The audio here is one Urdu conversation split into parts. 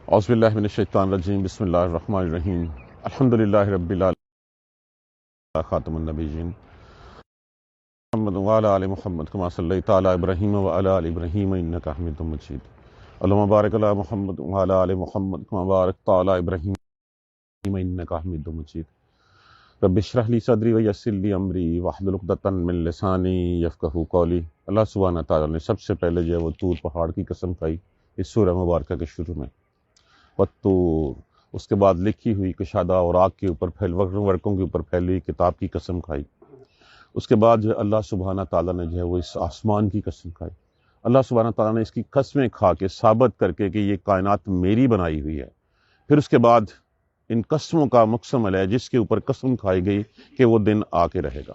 اعوذ باللہ من الشیطان الرجیم بسم اللہ الرحمن الرحیم الحمدللہ رب العالمین خاتم النبیین محمد وعلی آل محمد کما صلیت علی ابراہیم وعلی آل ابراہیم انک حمید مجید اللہم بارک علی محمد وعلی آل محمد کما بارکت علی ابراہیم انک حمید مجید رب اشرح لی صدری ویسر لی امری واحلل عقدۃ من لسانی یفقہوا قولی۔ اللہ سبحانہ تعالیٰ نے سب سے پہلے جو ہے وہ طور پہاڑ کی قسم کھائی اس سورہ مبارکہ کے شروع میں، والطور، اس کے بعد لکھی ہوئی کشادہ اور آگ کے اوپر ورقوں کے اوپر پھیلی ہوئی کتاب کی قسم کھائی۔ اس کے بعد جو اللہ سبحانہ تعالیٰ نے جو ہے وہ اس آسمان کی قسم کھائی۔ اللہ سبحانہ تعالیٰ نے اس کی قسمیں کھا کے ثابت کر کے کہ یہ کائنات میری بنائی ہوئی ہے۔ پھر اس کے بعد ان قسموں کا مقسم ہے جس کے اوپر قسم کھائی گئی کہ وہ دن آ کے رہے گا،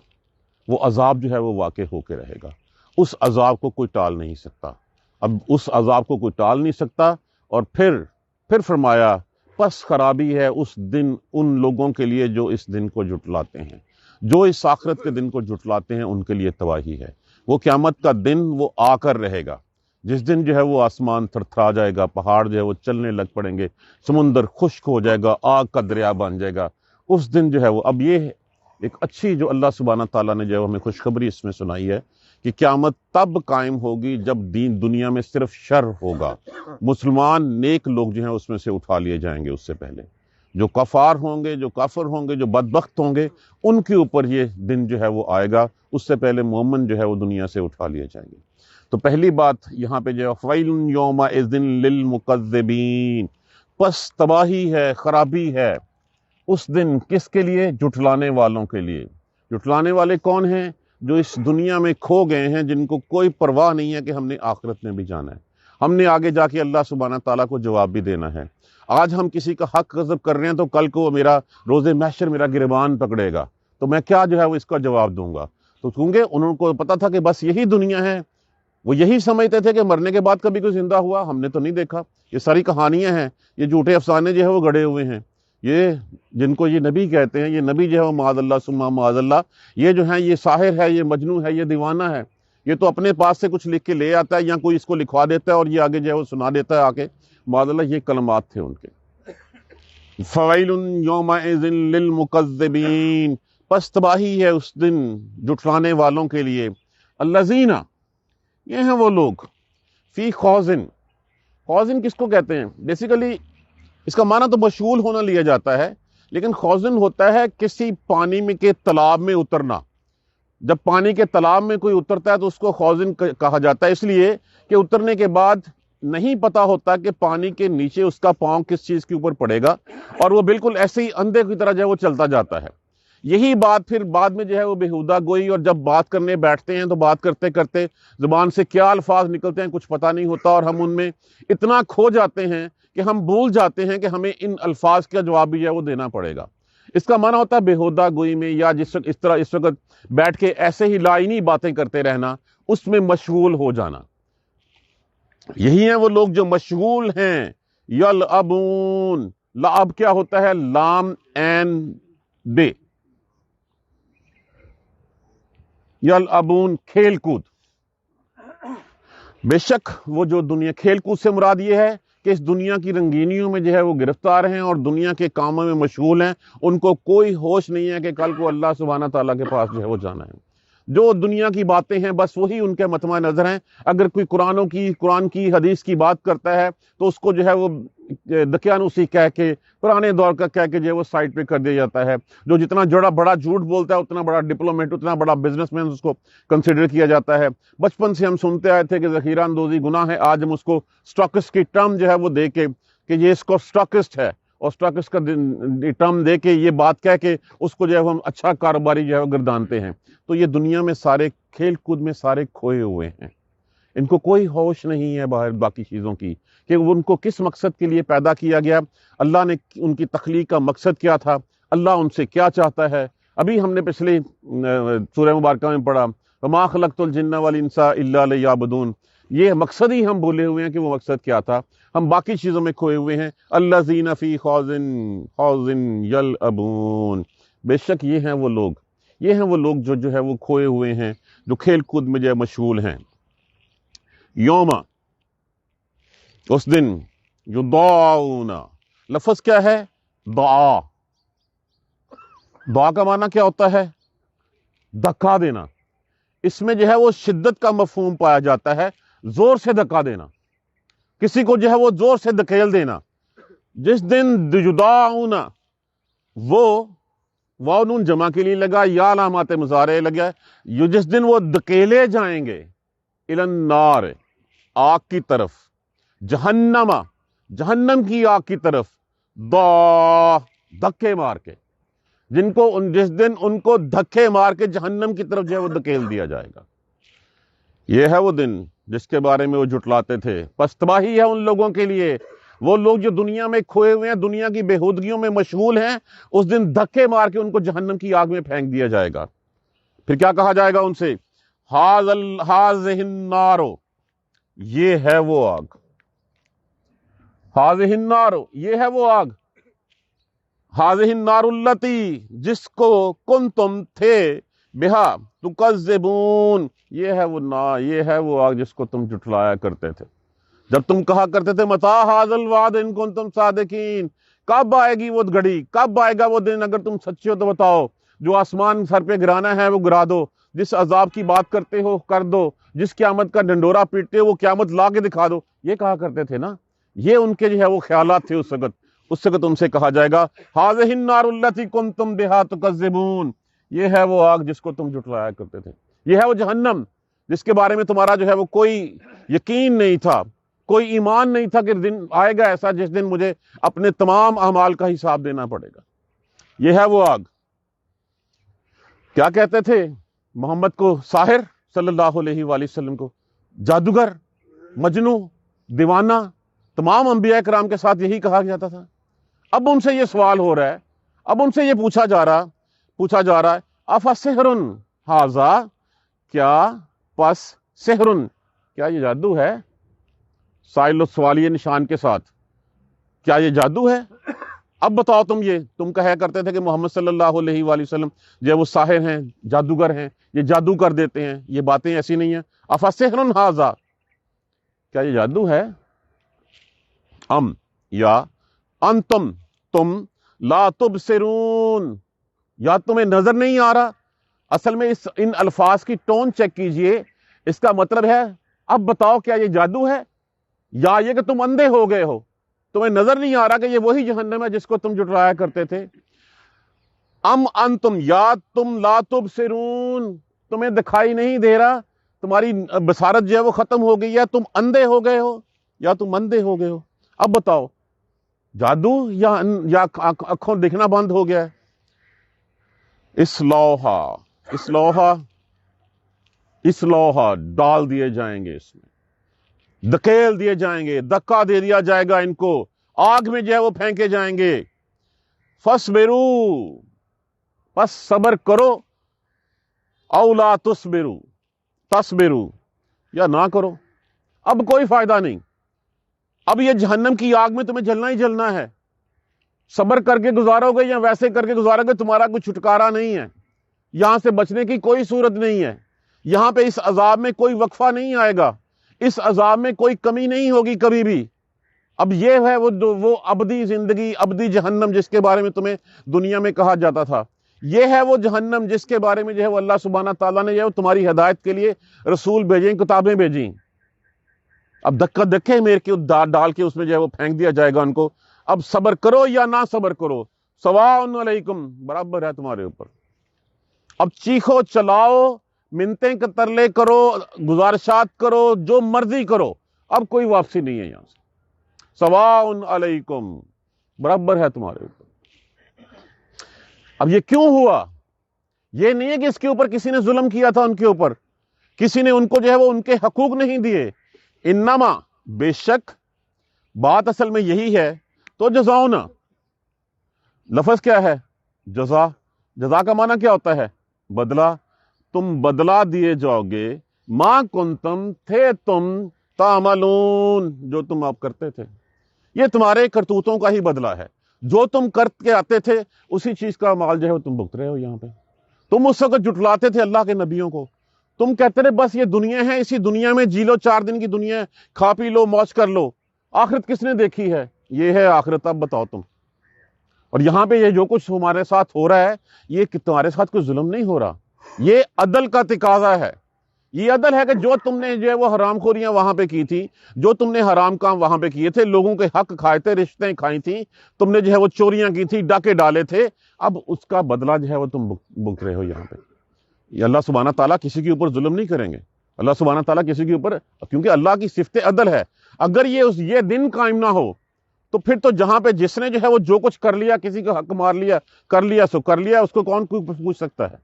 وہ عذاب جو ہے وہ واقع ہو کے رہے گا، اس عذاب کو کوئی ٹال نہیں سکتا۔ اب اس عذاب کو کوئی ٹال نہیں سکتا، اور پھر فرمایا پس خرابی ہے اس دن ان لوگوں کے لیے جو اس دن کو جھٹلاتے ہیں، جو اس آخرت کے دن کو جھٹلاتے ہیں ان کے لیے تباہی ہے۔ وہ قیامت کا دن وہ آ کر رہے گا جس دن جو ہے وہ آسمان تھرتھرا جائے گا، پہاڑ جو ہے وہ چلنے لگ پڑیں گے، سمندر خشک ہو جائے گا، آگ کا دریا بن جائے گا۔ اس دن جو ہے وہ، اب یہ ایک اچھی جو اللہ سبحانہ تعالیٰ نے جو ہے ہمیں خوشخبری اس میں سنائی ہے کہ قیامت تب قائم ہوگی جب دنیا میں صرف شر ہوگا، مسلمان نیک لوگ جو ہیں اس میں سے اٹھا لیے جائیں گے۔ اس سے پہلے جو کفار ہوں گے، جو کافر ہوں گے، جو بدبخت ہوں گے، ان کے اوپر یہ دن جو ہے وہ آئے گا، اس سے پہلے مومن جو ہے وہ دنیا سے اٹھا لیے جائیں گے۔ تو پہلی بات یہاں پہ جو ہے فَوَيْلٌ يَوْمَئِذٍ لِّلْمُكَذِّبِينَ، پس تباہی ہے، خرابی ہے اس دن کس کے لیے؟ جھٹلانے والوں کے لیے۔ جھٹلانے والے کون ہیں؟ جو اس دنیا میں کھو گئے ہیں، جن کو کوئی پرواہ نہیں ہے کہ ہم نے آخرت میں بھی جانا ہے، ہم نے آگے جا کے اللہ سبحانہ تعالیٰ کو جواب بھی دینا ہے۔ آج ہم کسی کا حق غصب کر رہے ہیں تو کل کو میرا روز محشر میرا گریبان پکڑے گا، تو میں کیا جو ہے وہ اس کا جواب دوں گا؟ تو کیونکہ انہوں کو پتا تھا کہ بس یہی دنیا ہے، وہ یہی سمجھتے تھے کہ مرنے کے بعد کبھی کوئی زندہ ہوا، ہم نے تو نہیں دیکھا۔ یہ ساری کہانیاں ہیں، یہ جھوٹے افسانے جو ہے وہ گڑے ہوئے ہیں۔ یہ جن کو یہ نبی کہتے ہیں، یہ نبی جو ہے وہ معاذ اللہ ثم معاذ اللہ، یہ جو ہیں یہ ساحر ہے، یہ مجنون ہے، یہ دیوانہ ہے، یہ تو اپنے پاس سے کچھ لکھ کے لے آتا ہے یا کوئی اس کو لکھوا دیتا ہے اور یہ آگے جو ہے وہ سنا دیتا ہے آ کے، معاذ اللہ۔ یہ کلمات تھے ان کے۔ فَوَيْلٌ يَوْمَئِذٍ لِّلْمُكَذِّبِينَ، پس تباہی ہے اس دن جھٹلانے والوں کے لیے۔ الذین، یہ ہیں وہ لوگ، فی خوضن، خوضن کس کو کہتے ہیں؟ بیسیکلی اس کا معنی تو مشغول ہونا لیا جاتا ہے، لیکن خوضن ہوتا ہے کسی پانی میں کے تالاب میں اترنا۔ جب پانی کے تالاب میں کوئی اترتا ہے تو اس کو خوضن کہا جاتا ہے، اس لیے کہ اترنے کے بعد نہیں پتا ہوتا کہ پانی کے نیچے اس کا پاؤں کس چیز کے اوپر پڑے گا، اور وہ بالکل ایسے ہی اندھے کی طرح جو ہے وہ چلتا جاتا ہے۔ یہی بات پھر بعد میں جو ہے وہ بےہودہ گوئی، اور جب بات کرنے بیٹھتے ہیں تو بات کرتے کرتے زبان سے کیا الفاظ نکلتے ہیں کچھ پتہ نہیں ہوتا، اور ہم ان میں اتنا کھو جاتے ہیں کہ ہم بھول جاتے ہیں کہ ہمیں ان الفاظ کا جواب بھی جو ہے وہ دینا پڑے گا۔ اس کا معنی ہوتا ہے بےہودہ گوئی میں، یا اس وقت بیٹھ کے ایسے ہی لائنی باتیں کرتے رہنا، اس میں مشغول ہو جانا۔ یہی ہیں وہ لوگ جو مشغول ہیں۔ یلعبون، لعب کیا ہوتا ہے؟ لام این بے، یلعبون کھیل کود۔ بے شک وہ جو دنیا، کھیل کود سے مراد یہ ہے کہ اس دنیا کی رنگینیوں میں جو ہے وہ گرفتار ہیں اور دنیا کے کاموں میں مشغول ہیں، ان کو کوئی ہوش نہیں ہے کہ کل کو اللہ سبحانہ تعالیٰ کے پاس جو ہے وہ جانا ہے۔ جو دنیا کی باتیں ہیں بس وہی ان کے مطمع نظر ہیں۔ اگر کوئی قرآن کی حدیث کی بات کرتا ہے تو اس کو جو ہے وہ دقیانوسی کہہ کے، پرانے دور کا کہہ کے جو ہے وہ سائٹ پہ کر دیا جاتا ہے۔ جو جتنا بڑا جھوٹ بولتا ہے اتنا بڑا ڈپلومیٹ، اتنا بڑا بزنس مین اس کو کنسیڈر کیا جاتا ہے۔ بچپن سے ہم سنتے آئے تھے کہ ذخیرہ اندوزی گناہ ہے، آج ہم اس کو سٹاکسٹ کی ٹرم جو ہے وہ دے کے کہ یہ اس کو سٹاکسٹ ہے، اور سٹاکسٹ کا ٹرم دے کے یہ بات کہہ کے اس کو جو ہے ہم اچھا کاروباری جو ہے وہ گردانتے ہیں۔ تو یہ دنیا میں سارے کھیل کود میں سارے کھوئے ہوئے ہیں، ان کو کوئی ہوش نہیں ہے باہر باقی چیزوں کی، کہ ان کو کس مقصد کے لیے پیدا کیا گیا، اللہ نے ان کی تخلیق کا مقصد کیا تھا، اللہ ان سے کیا چاہتا ہے۔ ابھی ہم نے پچھلی سورہ مبارکہ میں پڑھا وَمَا خَلَقْتُ الْجِنَّ وَالْإِنسَ إِلَّا لِيَعْبُدُونَ، یہ مقصد ہی ہم بھولے ہوئے ہیں کہ وہ مقصد کیا تھا، ہم باقی چیزوں میں کھوئے ہوئے ہیں۔ الَّذِينَ فِي خَوْضٍ يَلْعَبُونَ، بے شک یہ ہیں وہ لوگ، یہ ہیں وہ لوگ جو ہے وہ کھوئے ہوئے ہیں، جو کھیل کود میں جو ہے مشغول ہیں۔ یوم، اس دن یدعون، لفظ کیا ہے؟ دعا. دعا کا معنی کیا ہوتا ہے؟ دھکا دینا. اس میں جو ہے وہ شدت کا مفہوم پایا جاتا ہے، زور سے دھکا دینا، کسی کو جو ہے وہ زور سے دھکیل دینا. جس دن یدعون، وہ واو نون جمع کے لیے لگا، یا علامات مضارع لگا. جس دن وہ دھکیلے جائیں گے الی النار، آگ کی طرف، جہنم، جہنم کی آگ کی طرف، دھکے مار کے، جس دن ان کو دھکے مار کے جہنم کی طرف جو ہے وہ دھکیل دیا جائے گا. یہ ہے وہ دن جس کے بارے میں وہ جھٹلاتے تھے. پس تباہی ہے ان لوگوں کے لیے، وہ لوگ جو دنیا میں کھوئے ہوئے ہیں، دنیا کی بےہودگیوں میں مشغول ہیں. اس دن دھکے مار کے ان کو جہنم کی آگ میں پھینک دیا جائے گا. پھر کیا کہا جائے گا ان سے؟ ہٰذِهِ النَّارُ، یہ ہے وہ آگ. ہٰذِهِ النَّارُ، یہ ہے وہ آگ. ہٰذِهِ النَّارُ الَّتِي، جس کو کنتم تھے، بہا تکذبون، یہ ہے وہ آگ جس کو تم جھٹلایا کرتے تھے. جب تم کہا کرتے تھے متی ھذا الوعد ان کنتم صادقین، کب آئے گی وہ گھڑی، کب آئے گا وہ دن، اگر تم سچے ہو تو بتاؤ. جو آسمان سر پہ گرانا ہے وہ گرا دو، جس عذاب کی بات کرتے ہو کر دو، جس قیامت کا ڈنڈورا پیٹتے ہو وہ قیامت لا کے دکھا دو. یہ کہا کرتے تھے نا. یہ ان کے جو ہے وہ خیالات تھے اس وقت. اس وقت تم سے کہا جائے گا ھٰذِهِ النَّارُ الَّتِي كُنتُم بِهَا تُكَذِّبُونَ، یہ ہے وہ آگ جس کو تم جھٹلایا کرتے تھے. یہ ہے وہ جہنم جس کے بارے میں تمہارا جو ہے وہ کوئی یقین نہیں تھا، کوئی ایمان نہیں تھا کہ دن آئے گا ایسا جس دن مجھے اپنے تمام اعمال کا حساب دینا پڑے گا. یہ ہے وہ آگ. کیا کہتے تھے محمد کو؟ ساحر صلی اللہ علیہ وآلہ وسلم کو جادوگر، مجنوں، دیوانہ. تمام انبیاء کرام کے ساتھ یہی کہا جاتا تھا. اب ان سے یہ سوال ہو رہا ہے، اب ان سے یہ پوچھا جا رہا ہے افسحر ھذا، کیا پس سحر، کیا یہ جادو ہے؟ سائل و سوالیہ نشان کے ساتھ، کیا یہ جادو ہے؟ اب بتاؤ تم کہا کرتے تھے کہ محمد صلی اللہ علیہ وآلہ وسلم جو وہ ساحر ہیں، جادوگر ہیں، یہ جادو کر دیتے ہیں. یہ باتیں ایسی نہیں ہیں. افسحر ھذا، کیا یہ جادو ہے؟ یا انتم، تم لا تبصرون، یا تمہیں نظر نہیں آ رہا. اصل میں ان الفاظ کی ٹون چیک کیجئے. اس کا مطلب ہے اب بتاؤ کیا یہ جادو ہے، یا یہ کہ تم اندھے ہو گئے ہو، تمہیں نظر نہیں آ رہا کہ یہ وہی جہنم ہے جس کو تم جھٹلایا کرتے تھے. انتم، یا تم لا تبصرون، تمہیں دکھائی نہیں دے رہا، تمہاری بصارت جو ہے وہ ختم ہو گئی ہے، تم اندھے ہو گئے ہو، یا تم اندھے ہو گئے ہو. اب بتاؤ جادو یا آنکھوں دکھنا بند ہو گیا ہے؟ اسلوہا ڈال دیے جائیں گے، اس میں دھکیل دیے جائیں گے، دھکا دے دیا جائے گا ان کو، آگ میں جو ہے وہ پھینکے جائیں گے. فَاصْبِرُوا، پس صبر کرو، او لا تصبروا، یا نہ کرو. اب کوئی فائدہ نہیں. اب یہ جہنم کی آگ میں تمہیں جلنا ہی جلنا ہے. صبر کر کے گزارو گے یا ویسے کر کے گزارو گے، تمہارا کوئی چھٹکارا نہیں ہے. یہاں سے بچنے کی کوئی صورت نہیں ہے. یہاں پہ اس عذاب میں کوئی وقفہ نہیں آئے گا، اس عذاب میں کوئی کمی نہیں ہوگی کبھی بھی. اب یہ ہے وہ ابدی زندگی، ابدی جہنم جس کے بارے میں تمہیں دنیا میں کہا جاتا تھا. یہ ہے وہ جہنم جس کے بارے میں جو ہے وہ اللہ سبحانہ تعالیٰ نے جو ہے تمہاری ہدایت کے لیے رسول بھیجیں، کتابیں بھیجیں. اب دھکا دھکے میرے کے ڈال کے اس میں جو ہے وہ پھینک دیا جائے گا ان کو. اب صبر کرو یا نہ صبر کرو، سواء علیکم، برابر ہے تمہارے اوپر. اب چیخو چلاؤ، منتیں ترلے کرو، گزارشات کرو، جو مرضی کرو، اب کوئی واپسی نہیں ہے. یہاں سے سواء علیکم، برابر ہے تمہارے اوپر. اب یہ کیوں ہوا؟ یہ نہیں ہے کہ اس کے اوپر کسی نے ظلم کیا تھا، ان کے اوپر کسی نے ان کو جو ہے وہ ان کے حقوق نہیں دیے. انما، بے شک، بات اصل میں یہی ہے. تو جزاؤنا، لفظ کیا ہے؟ جزا. جزا کا معنی کیا ہوتا ہے؟ بدلہ. تم بدلہ دیے جاؤ گے، ما کنتم، تھے تم، تعملون، جو تم آپ کرتے تھے. یہ تمہارے کرتوتوں کا ہی بدلہ ہے. جو تم کر کے آتے تھے اسی چیز کا مال جو ہے وہ تم بھگت رہے ہو یہاں پہ. تم اس وقت جھٹلاتے تھے اللہ کے نبیوں کو. تم کہتے رہے بس یہ دنیا ہے، اسی دنیا میں جی لو، 4 دن کی دنیا ہے، کھا پی لو، موج کر لو، آخرت کس نے دیکھی ہے؟ یہ ہے آخرت، اب بتاؤ تم۔ اور یہاں پہ یہ جو کچھ ہمارے ساتھ ہو رہا ہے، یہ کہ تمہارے ساتھ کوئی ظلم نہیں ہو رہا، یہ عدل کا تقاضا ہے۔ یہ عدل ہے کہ جو تم نے جو ہے وہ حرام خوریاں وہاں پہ کی تھی، جو تم نے حرام کام وہاں پہ کیے تھے، لوگوں کے حق کھائے تھے، رشتیں کھائی تھیں، تم نے جو ہے وہ چوریاں کی تھی، ڈاکے ڈالے تھے، اب اس کا بدلہ جو ہے وہ تم بک رہے ہو یہاں پہ۔ یہ اللہ سبحانہ تعالیٰ کسی کے اوپر ظلم نہیں کریں گے، اللہ سبحانہ تعالیٰ کسی کے اوپر، کیونکہ اللہ کی صفت عدل ہے۔ اگر یہ دن قائم نہ ہو تو پھر تو جہاں پہ جس نے جو ہے وہ جو کچھ کر لیا، کسی کا حق مار لیا، کر لیا سو کر لیا، اس کو کون کوئی پوچھ سکتا ہے؟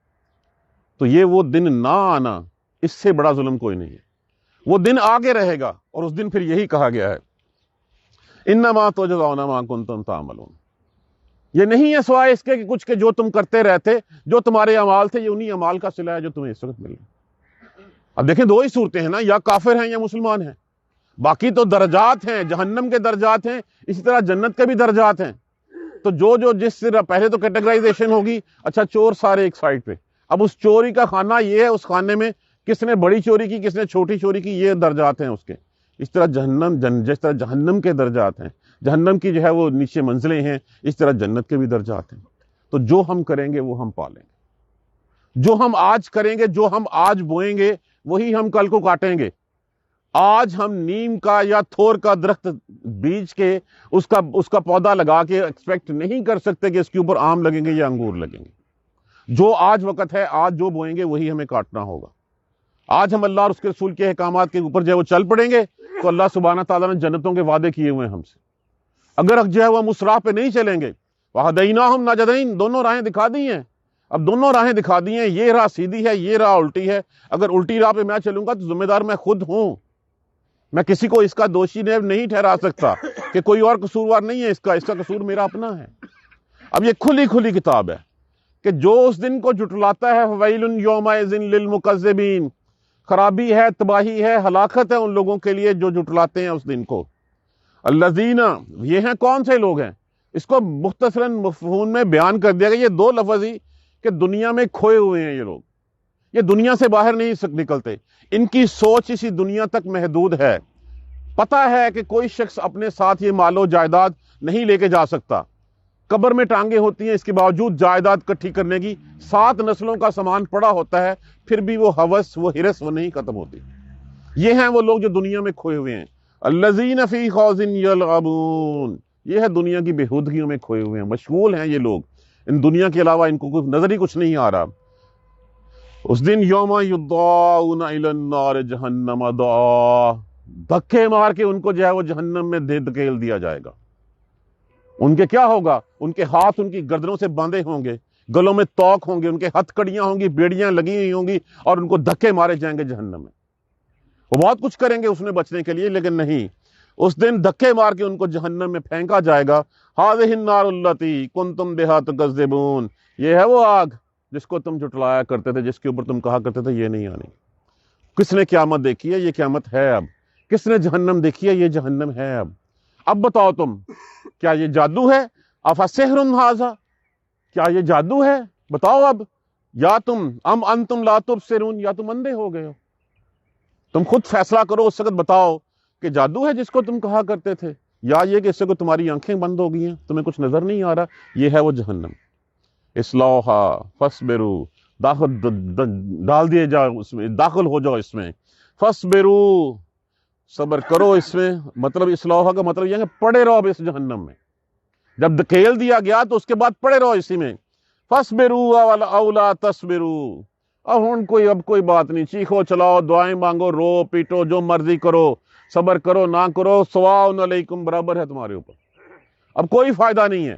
تو یہ وہ دن نہ آنا، اس سے بڑا ظلم کوئی نہیں ہے۔ وہ دن آگے رہے گا، اور اس دن پھر یہی کہا گیا ہے انما تجزون ما کنتم تعملون۔ یہ نہیں ہے سوائے اس کے کہ کچھ کہ جو تم کرتے رہتے، جو تمہارے اعمال تھے، یہ انہی اعمال کا صلہ ہے جو تمہیں اس وقت مل رہا ہے۔ اب دیکھیں دو ہی صورتیں ہیں نا، یا کافر ہیں یا مسلمان ہیں، باقی تو درجات ہیں، جہنم کے درجات ہیں، اسی طرح جنت کے بھی درجات ہیں۔ تو جو جس طرح پہلے تو کیٹیگرائزیشن ہوگی، اچھا چور سارے ایک سائڈ پہ، اب اس چوری کا خانہ یہ ہے، اس خانے میں کس نے بڑی چوری کی، کس نے چھوٹی چوری کی، یہ درجات ہیں اس کے۔ اس طرح جس طرح جہنم کے درجات ہیں، جہنم کی جو ہے وہ نیچے منزلیں ہیں، اس طرح جنت کے بھی درجات ہیں۔ تو جو ہم کریں گے وہ ہم پالیں گے، جو ہم آج کریں گے، جو ہم آج بوئیں گے وہی ہم کل کو کاٹیں گے۔ آج ہم نیم کا یا تھور کا درخت بیج کے اس کا پودا لگا کے ایکسپیکٹ نہیں کر سکتے کہ اس کے اوپر آم لگیں گے یا انگور لگیں گے۔ جو آج وقت ہے، آج جو بوئیں گے وہی ہمیں کاٹنا ہوگا۔ آج ہم اللہ اور اس کے رسول کے احکامات کے اوپر جو ہے وہ چل پڑیں گے تو اللہ سبحانہ تعالیٰ نے جنتوں کے وعدے کیے ہوئے ہیں ہم سے۔ اگر جو ہے وہ ہم اس راہ پہ نہیں چلیں گے، وَهَدَيْنَاهُمْ النَّجْدَيْنِ، دونوں راہیں دکھا دی ہیں۔ اب دونوں راہیں دکھا دی ہیں، یہ راہ سیدھی ہے، یہ راہ الٹی ہے۔ اگر الٹی راہ پہ میں چلوں گا تو ذمہ دار میں خود ہوں، میں کسی کو اس کا دوشی نہیں ٹھہرا سکتا کہ کوئی اور قصوروار نہیں ہے، اس کا قصور میرا اپنا ہے۔ اب یہ کھلی کتاب ہے کہ جو اس دن کو جٹلاتا ہے، فَوَيْلٌ يَوْمَئِذٍ لِّلْمُكَذِّبِينَ، خرابی ہے، تباہی ہے، ہلاکت ہے ان لوگوں کے لیے جو جٹلاتے ہیں اس دن کو۔ الذین، یہ ہیں کون سے لوگ ہیں؟ اس کو مختصراً مفہوم میں بیان کر دیا گیا، یہ دو لفظ ہی کہ دنیا میں کھوئے ہوئے ہیں یہ لوگ، یہ دنیا سے باہر نہیں نکلتے، ان کی سوچ اسی دنیا تک محدود ہے۔ پتہ ہے کہ کوئی شخص اپنے ساتھ یہ مال و جائیداد نہیں لے کے جا سکتا، قبر میں ٹانگیں ہوتی ہیں، اس کے باوجود جائیداد اکٹھی کرنے کی 7 نسلوں کا سامان پڑا ہوتا ہے، پھر بھی وہ ہوس، وہ ہرس وہ نہیں ختم ہوتی۔ یہ ہیں وہ لوگ جو دنیا میں کھوئے ہوئے ہیں۔ الذین فی خوض یلعبون، یہ ہے دنیا کی بےہودگیوں میں کھوئے ہوئے ہیں، مشغول ہیں یہ لوگ، ان دنیا کے علاوہ ان کو کچھ نظر ہی کچھ نہیں آ رہا۔ اس دن یوم یدعون الی النار جہنم دعا، دھکے مار کے ان کو جو ہے وہ جہنم میں دھکیل دیا جائے گا۔ ان کے کیا ہوگا؟ ان کے ہاتھ ان کی گردنوں سے باندھے ہوں گے، گلوں میں توق ہوں گے، ان کے ہتھ کڑیاں ہوں گی، بیڑیاں لگی ہوئی ہوں گی، اور ان کو دھکے مارے جائیں گے جہنم میں۔ وہ بہت کچھ کریں گے اس میں بچنے کے لیے، لیکن نہیں، اس دن دھکے مار کے ان کو جہنم میں پھینکا جائے گا۔ ہذہ النار التی کنتم بہا تکذبون، یہ ہے وہ آگ جس کو تم جھٹلایا کرتے تھے، جس کے اوپر تم کہا کرتے تھے یہ نہیں آنی۔ کس نے قیامت دیکھی ہے؟ یہ قیامت ہے اب۔ کس نے جہنم دیکھی ہے؟ یہ جہنم ہے اب۔ اب بتاؤ تم، کیا یہ جادو ہے؟ افسحر ھذا، کیا یہ جادو ہے؟ بتاؤ اب، یا تم ام انتم لا تبصرون، یا تم اندھے ہو گئے ہو؟ تم خود فیصلہ کرو، اس وقت بتاؤ کہ جادو ہے جس کو تم کہا کرتے تھے، یا یہ کہ اس سے کو تمہاری آنکھیں بند ہو گئی ہیں، تمہیں کچھ نظر نہیں آ رہا۔ یہ ہے وہ جہنم۔ اصلوہا فاصبروا، ڈال دیے جاؤ اس میں، داخل ہو جاؤ اس میں۔ فاصبروا، صبر کرو اس میں، مطلب اصلاح کا مطلب یہ ہے کہ پڑے رہو اب اس جہنم میں۔ جب دھکیل دیا گیا تو اس کے بعد پڑے رہو اسی میں۔ فاصبروا او لا تصبروا، اب کوئی بات نہیں، چیخو چلاؤ، دعائیں مانگو، رو پیٹو، جو مرضی کرو، صبر کرو نہ کرو، سواء علیکم، برابر ہے تمہارے اوپر۔ اب کوئی فائدہ نہیں ہے،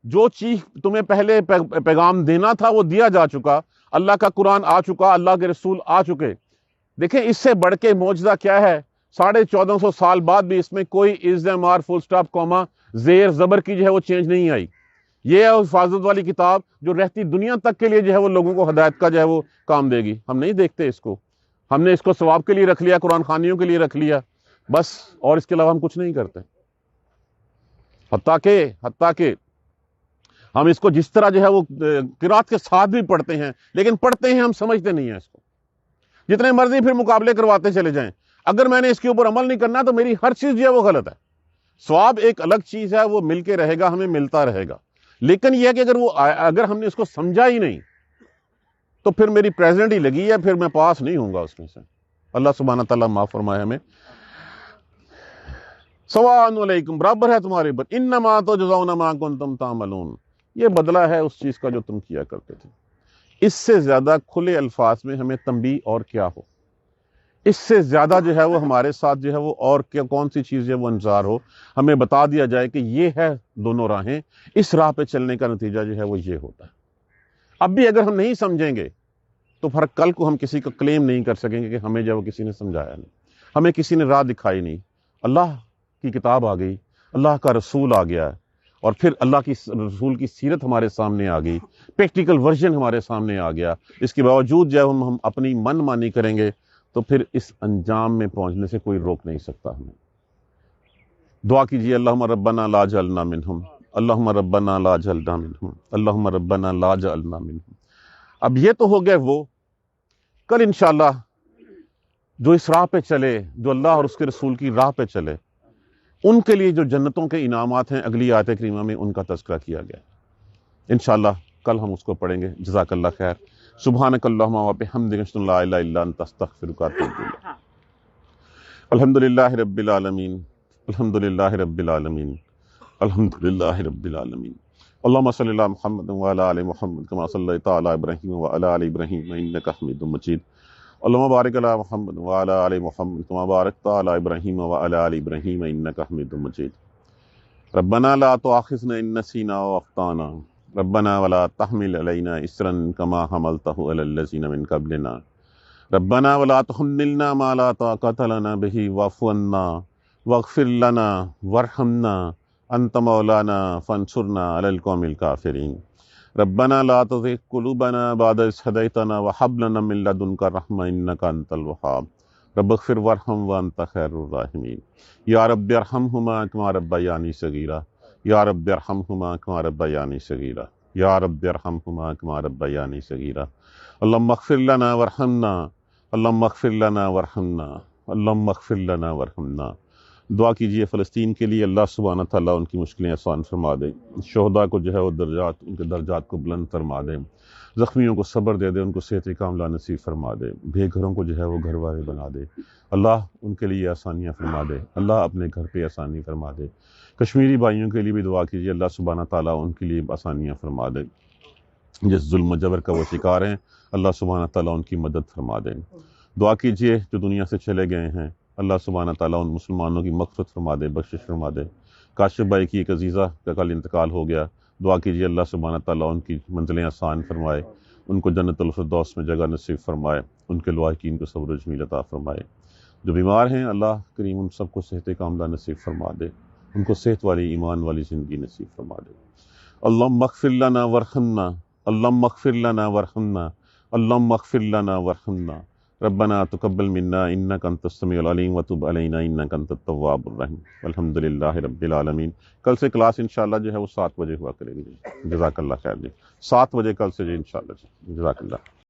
جو چیز تمہیں پہلے پیغام دینا تھا وہ دیا جا چکا، اللہ کا قرآن آ چکا، اللہ کے رسول آ چکے۔ دیکھیں اس سے بڑھ کے معجزہ کیا ہے؟ 1450 سال بعد بھی اس میں کوئی ازم آر فل سٹاپ کوما زیر زبر کی جو ہے وہ چینج نہیں آئی۔ یہ ہے حفاظت والی کتاب جو رہتی دنیا تک کے لیے جو ہے وہ لوگوں کو ہدایت کا جو ہے وہ کام دے گی۔ ہم نہیں دیکھتے اس کو، ہم نے اس کو ثواب کے لیے رکھ لیا، قرآن خوانیوں کے لیے رکھ لیا بس، اور اس کے علاوہ ہم کچھ نہیں کرتے۔ حتیٰ کہ ہم اس کو جس طرح جو ہے وہ قرات کے ساتھ بھی پڑھتے ہیں، لیکن پڑھتے ہیں ہم سمجھتے نہیں ہیں اس کو۔ جتنے مرضی پھر مقابلے کرواتے چلے جائیں، اگر میں نے اس کے اوپر عمل نہیں کرنا تو میری ہر چیز جو ہے وہ غلط ہے۔ ثواب ایک الگ چیز ہے، وہ مل کے رہے گا، ہمیں ملتا رہے گا، لیکن یہ ہے کہ اگر ہم نے اس کو سمجھا ہی نہیں تو پھر میری پریزنٹ ہی لگی ہے، پھر میں پاس نہیں ہوں گا اس میں سے۔ اللہ سبحانہ تعالیٰ معاف فرمائے ہمیں۔ سواء علیکم، برابر ہے تمہارے اوپر، انما تجزون ما کنتم تعملون، یہ بدلہ ہے اس چیز کا جو تم کیا کرتے تھے۔ اس سے زیادہ کھلے الفاظ میں ہمیں تنبیہ اور کیا ہو، اس سے زیادہ جو ہے وہ ہمارے ساتھ جو ہے وہ اور کیا کون سی چیز ہے وہ انظار ہو، ہمیں بتا دیا جائے کہ یہ ہے دونوں راہیں، اس راہ پہ چلنے کا نتیجہ جو ہے وہ یہ ہوتا ہے۔ اب بھی اگر ہم نہیں سمجھیں گے تو پھر کل کو ہم کسی کا کلیم نہیں کر سکیں گے کہ ہمیں جو ہے وہ کسی نے سمجھایا نہیں، ہمیں کسی نے راہ دکھائی نہیں۔ اللہ کی کتاب آ گئی، اللہ کا رسول آ گیا، اور پھر اللہ کی رسول کی سیرت ہمارے سامنے آ گئی، پریکٹیکل ورژن ہمارے سامنے آ گیا، اس کے باوجود جو ہے ہم اپنی من مانی کریں گے تو پھر اس انجام میں پہنچنے سے کوئی روک نہیں سکتا ہمیں۔ دعا کیجیے، اللہم ربنا لا جعلنا منہم، اللہم ربنا لا جعلنا منہم، اللہم ربنا لا جعلنا منہم۔ اب یہ تو ہو گئے وہ، کل انشاءاللہ جو اس راہ پہ چلے، جو اللہ اور اس کے رسول کی راہ پہ چلے، ان کے لیے جو جنتوں کے انعامات ہیں اگلی آیت کریمہ میں ان کا تذکرہ کیا گیا۔ انشاءاللہ کل ہم اس کو پڑھیں گے۔ جزاک اللہ خیر۔ سبحانک اللہم و بحمدک، اشہد ان لا الہ الا انت، استغفرک و اتوب الیک۔ الحمدللہ رب العالمین، الحمدللہ رب العالمین، الحمدللہ رب العالمین۔ اللہم صلی علی محمد وعلی آل محمد کما صلیت علی ابراہیم وعلی آل ابراہیم انک حمید مجید۔ اللہم بارک علی محمد وعلی آل محمد کما بارکت علی ابراہیم وعلی آل ابراہیم انک حمید مجید۔ ربنا لا تؤاخذنا ان نسینا واخطانا، ربنا ولا تحمل علینا اصرا کما حملته علی الذین من قبلنا، ربنا ولا تحملنا ما لا طاقۃ لنا به واعف عنا واغفر لنا وارحمنا انت مولانا فانصرنا علی القوم الکافرین۔ ربنا لا تزغ قلوبنا بعد إذ هديتنا وهب لنا من لدنك رحمة إنك أنت الوهاب رب اغفر وارحم وأنت خير الراحمين۔ یا رب ارحمهما كما ربياني صغيرا، یا رب ارحمهما كما ربياني صغيرا، یا رب ارحمهما كما ربياني صغيرا۔ اللهم اغفر لنا وارحمنا، اللهم اغفر لنا وارحمنا، اللهم اغفر لنا وارحمنا۔ دعا کیجیے فلسطین کے لیے، اللہ سبحانہ تعالیٰ ان کی مشکلیں آسان فرما دے، شہداء کو جو ہے وہ ان کے درجات کو بلند فرما دے، زخمیوں کو صبر دے دے، ان کو صحت کاملہ نصیب فرما دے، بے گھروں کو جو ہے وہ گھر والے بنا دے، اللہ ان کے لیے آسانیاں فرما دے، اللہ اپنے گھر پہ آسانی فرما دے۔ کشمیری بھائیوں کے لیے بھی دعا کیجیے، اللہ سبحانہ تعالیٰ ان کے لیے آسانیاں فرما دے، جس ظلم و جبر کا وہ شکار ہیں اللہ سبحانہ تعالیٰ ان کی مدد فرما دے۔ دعا کیجیے جو دنیا سے چلے گئے ہیں، اللہ سبحانہ تعالیٰ ان مسلمانوں کی مغفرت فرما دے، بخشش فرما دے۔ کاشف بھائی کی ایک عزیزہ کا کل انتقال ہو گیا، دعا کیجیے اللہ سبحانہ تعالیٰ ان کی منزلیں آسان فرمائے، ان کو جنت الفردوس میں جگہ نصیب فرمائے، ان کے لواحقین کو صبر و جمیل عطا فرمائے۔ جو بیمار ہیں اللہ کریم ان سب کو صحت کاملہ نصیب فرما دے، ان کو صحت والی ایمان والی زندگی نصیب فرما دے۔ اللہم اغفر لنا وارحمنا، اللہم اغفر لنا وارحمنا، اللہم اغفر لنا وارحمنا، ربنا تقبل منا انک انت السمیع العلیم وتب علینا انک انت التواب الرحیم۔ الحمدللہ رب العالمین۔ کل سے کلاس انشاءاللہ جو ہے وہ 7 بجے ہوا کرے گی۔ جزاک اللہ خیر جی، 7 بجے کل سے جی انشاءاللہ جی، جزاک اللہ۔